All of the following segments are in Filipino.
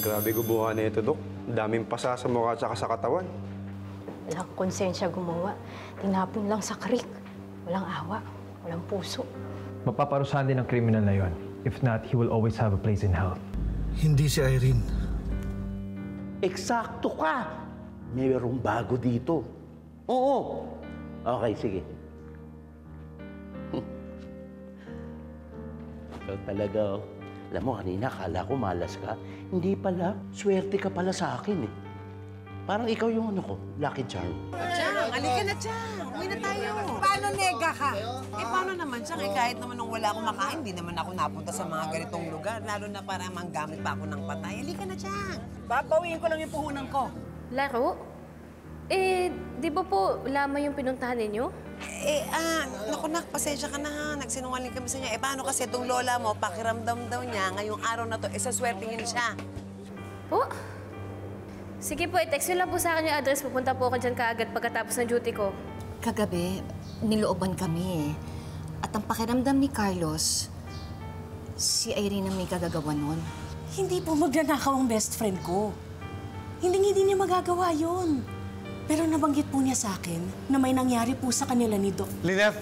Grabe gubuhan na ito, Dok. Daming pasa sa mukha at sa katawan. Walang konsensya gumawa. Tinapon lang sa creek. Walang awa, walang puso. Mapaparusahan din ang kriminal na yon. If not, he will always have a place in hell. Hindi si Irene. Eksakto ka! Mayroong bago dito. Oo. Okay, sige. Ikaw talaga, oh. Alam mo, kanina, akala ko malas ka. Hindi pala. Swerte ka pala sa akin, eh. Parang ikaw yung ano ko, lucky charm. Chang, halika na, Chang. Uwi na tayo. Paano nega ka? Eh, paano naman, Chang? Eh, kahit naman nung wala akong makain, hindi naman ako napunta sa mga ganitong lugar. Lalo na para manggamit pa ako ng patay. Halika na, Chang. Babawiin ko lang yung puhunan ko. Laro? Eh, di ba po lamang yung pinuntahan ninyo? Naku nak, pasensya ka na ha. Nagsinungaling kami sa niya. Eh, paano kasi itong lola mo, pakiramdam daw niya, ngayong araw na to, saswertihin siya. Po? Sige po, i-text nyo lang po sa akin yung address. Pupunta po ako dyan kaagad pagkatapos ng duty ko. Kagabi, nilooban kami eh. At ang pakiramdam ni Carlos, si Irene ang may kagagawa nun. Hindi po magnanakaw ang best friend ko. Hindi niya magagawa yun. Pero nabanggit po niya sa akin na may nangyari po sa kanila ni Doc. Lynette!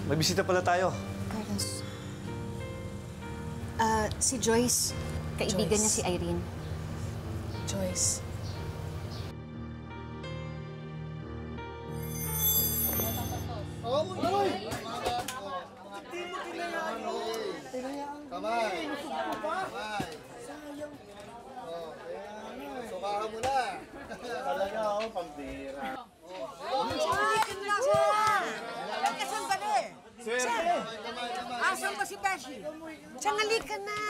May bisita pala tayo. Carlos. Si Joyce. Kaibigan niya si Irene. Joyce. Sukahan mo na. Talaga ako, pambira. Asan ba na eh? Asan ba si Beshi? Chang, halika na.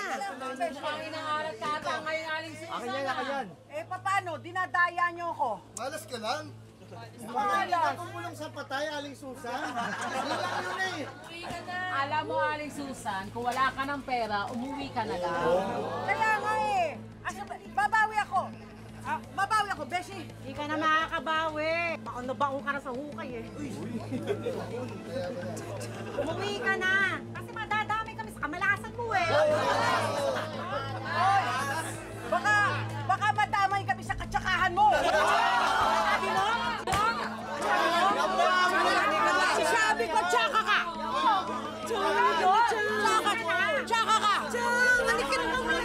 Akin yan. Eh, paano? Dinadaya niyo ako. Malas ka lang. Bakit ako mulong sa patay, Aling Susan? Lang yun eh. Alam mo, Aling Susan, kung wala ka ng pera, umuwi ka na lang. Kaya nga eh. Babawi ako. Babawi ako, Beshi. Hindi ka na makakabawi. Baka nabaho ka na sa hukay eh. Umuwi ka na. Kasi madadami kami sa kamalasan mo eh. Hoy! Baka madamay kami sa katsakahan mo. Sabi mo? Sabi ko, tsaka ka! Tsaka ka! Halika na naman!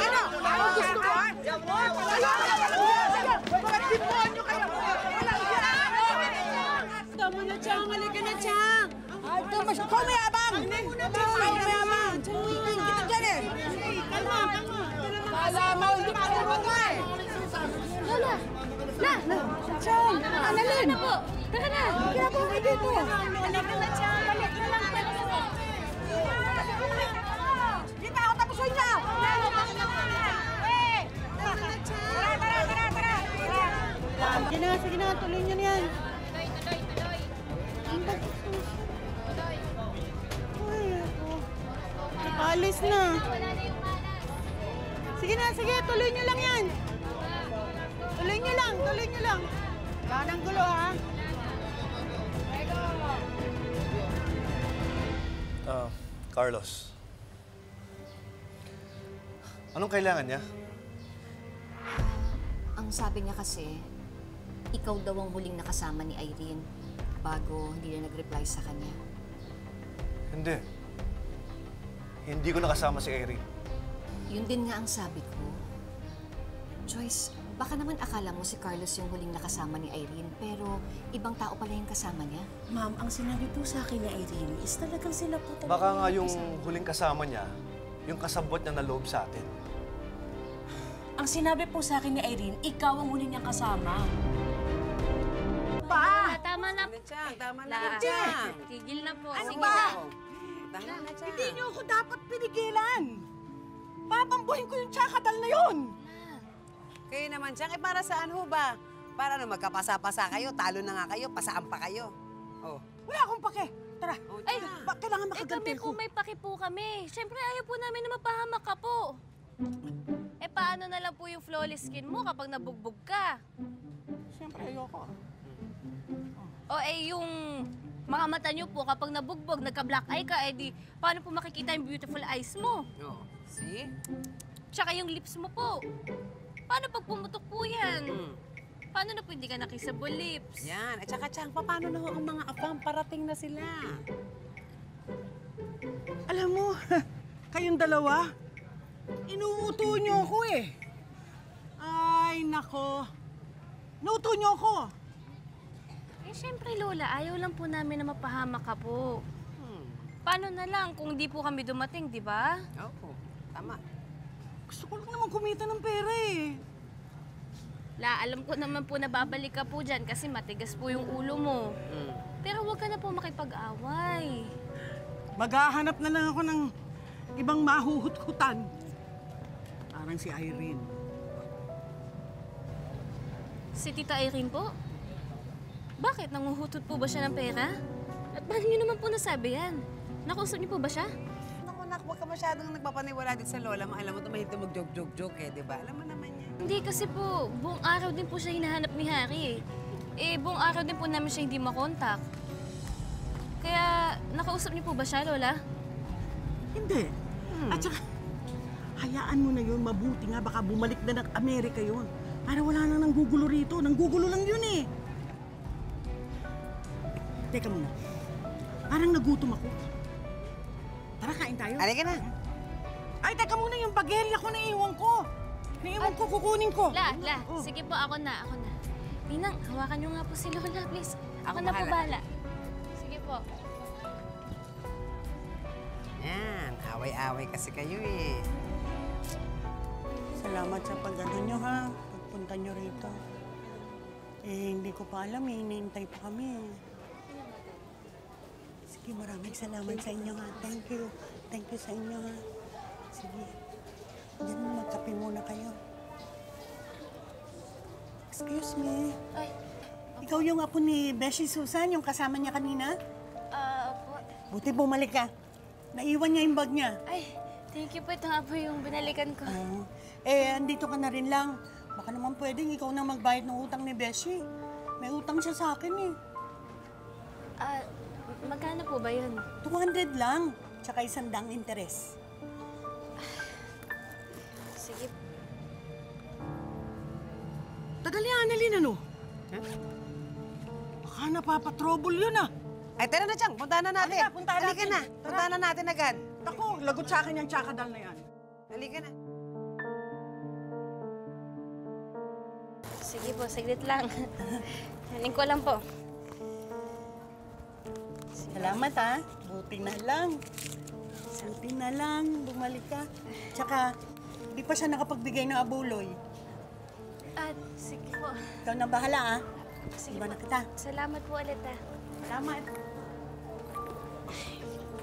Ano? Ano gusto ko? Pagtipuan nyo kayo! Tama na, Chang. Halika na, Chang. Ay, ikaw may abang! Ikaw may abang! Kita dyan eh! Kalma. Kala mo, hindi pa rin mo eh! Lola! Chang! Tara na po! Tara na! Kaya po kayo dito! Halika na, Chang! Balik na lang pala sa Hindi pa ako tapusin niya! Sige na. Tuloy niyo yan. Tuloy. Alis na. Wala na yung malas. Sige. Tuloy niyo lang yan. Tuloy niyo lang. Wala nang gulo, ha? Carlos. Anong kailangan niya? Ang sabi niya kasi, ikaw daw ang huling nakasama ni Irene bago hindi na nag-reply sa kanya. Hindi. Hindi ko nakasama si Irene. Yun din nga ang sabi ko. Joyce, baka naman akala mo si Carlos yung huling nakasama ni Irene, pero ibang tao pala yung kasama niya. Ma'am, ang sinabi po sa akin ni Irene is talagang sila po talaga. Baka nga yung huling kasama niya, yung kasabot niya na loob sa atin. Ang sinabi po sa akin ni Irene, ikaw ang huli niyang kasama. Tama na. Tama na, Chang. Tigil na po. Ano Sige ba? na. Tama na, Chang. Hindi niyo ako dapat pinigilan. Papambuhin ko yung tsakadal na yun. Kayo naman, Chang. Eh, para saan ho ba? Para magkapasa-pasa kayo, talo na nga kayo, pasaan pa kayo. Oh. Wala akong pake. Tara. Ay, Kailangan kami makaganti ko. kung may paki po kami. Siyempre, ayaw po namin na mapahamak ka po. Eh, paano na lang po yung flawless skin mo kapag nabugbog ka? Siyempre, ayoko. O eh, yung mga mata niyo po kapag nabugbog, nagka-black eye ka, eh di, paano po makikita yung beautiful eyes mo? Oh. See? Tsaka yung lips mo po. Paano pag pumutok po yan? Paano na po hindi ka nakisabol lips? Yan. At saka, Chang, paano na ho ang mga abang parating na sila? Alam mo, kayong dalawa, inuuto niyo ako eh. Ay, nako. Inuuto niyo ako. Eh, syempre, Lola, ayaw lang po namin na mapahamak ka po. Paano na lang kung di po kami dumating, di ba? Oo, tama. Gusto ko lang naman kumita ng pera eh. La, alam ko naman po na babalik ka po dyan kasi matigas po yung ulo mo. Pero huwag ka na po makipag-away. Maghahanap na lang ako ng ibang mahuhut-hutan. Parang si Irene. Si Tita Irene po? Bakit? Nanguhutot po ba siya ng pera? At paano niyo naman po nasabi yan? Nakausap niyo po ba siya? Naku, nak, huwag ka masyadong nagpapaniwala dito sa lola mo. Alam mo, tumahit na mag-joke-joke eh, di ba? Alam mo naman yan. Hindi kasi po, buong araw din po siya hinahanap ni Harry eh. Eh, buong araw din po namin siya hindi makontak. Kaya, nakausap niyo po ba siya, Lola? Hindi. At saka, hayaan mo na yun. Mabuti nga, baka bumalik na ng Amerika yun. Para wala nang nanggugulo rito. Nanggugulo lang yun eh. Teka muna. Parang nagutom ako. Tara, kain tayo. Halika na. Ay, teka muna, yung bagelya ko naiwan ko. Naiwan ko, kukunin ko. La, sige po, ako na. Ninang, hawakan niyo nga po si Lola, please. Ako na po bahala. Sige po. Yan, away-away kasi kayo eh. Salamat sa pag-ano nyo ha. Pagpunta nyo rito. Eh, hindi ko pa alam eh. Hinihintay pa kami. Sige, maraming salamat sa inyo ha. Thank you. Thank you sa inyo ha. Sige. Diyan, magkape muna kayo. Excuse me. Ay. Ikaw yung apo ni Beshi Susan, yung kasama niya kanina? Opo. Buti bumalik ka. Naiwan niya yung bag niya. Ay, thank you po. Ito nga po yung binalikan ko. Andito ka na rin lang. Baka naman pwedeng ikaw na magbayad ng utang ni Beshi. May utang siya sa akin eh. Magkano po ba yun? 200 lang. Tsaka 100 interes. Sige. Tagal yan, Annalyn, ano? Baka napapatrouble yun ah. Ay, tara na, Chang. Puntahan na natin. Halika, puntahan Halika natin. na. Tara. Puntahan na natin agad. Ako, lagot sa akin yung tsakadal na yan. Halika na. Sige po, saglit lang. Haling ko lang po. Salamat ha. Buti na lang. Buti na lang. Bumalik ka. Tsaka, di pa siya nakapagbigay ng abuloy. Sige po. Ikaw na bahala ha. Sige Iba po. na kita. Salamat po ulit ah. Salamat.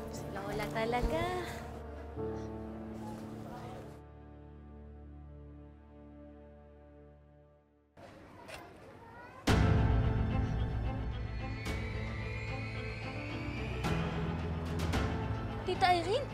Si Lola talaga. Tita Irene?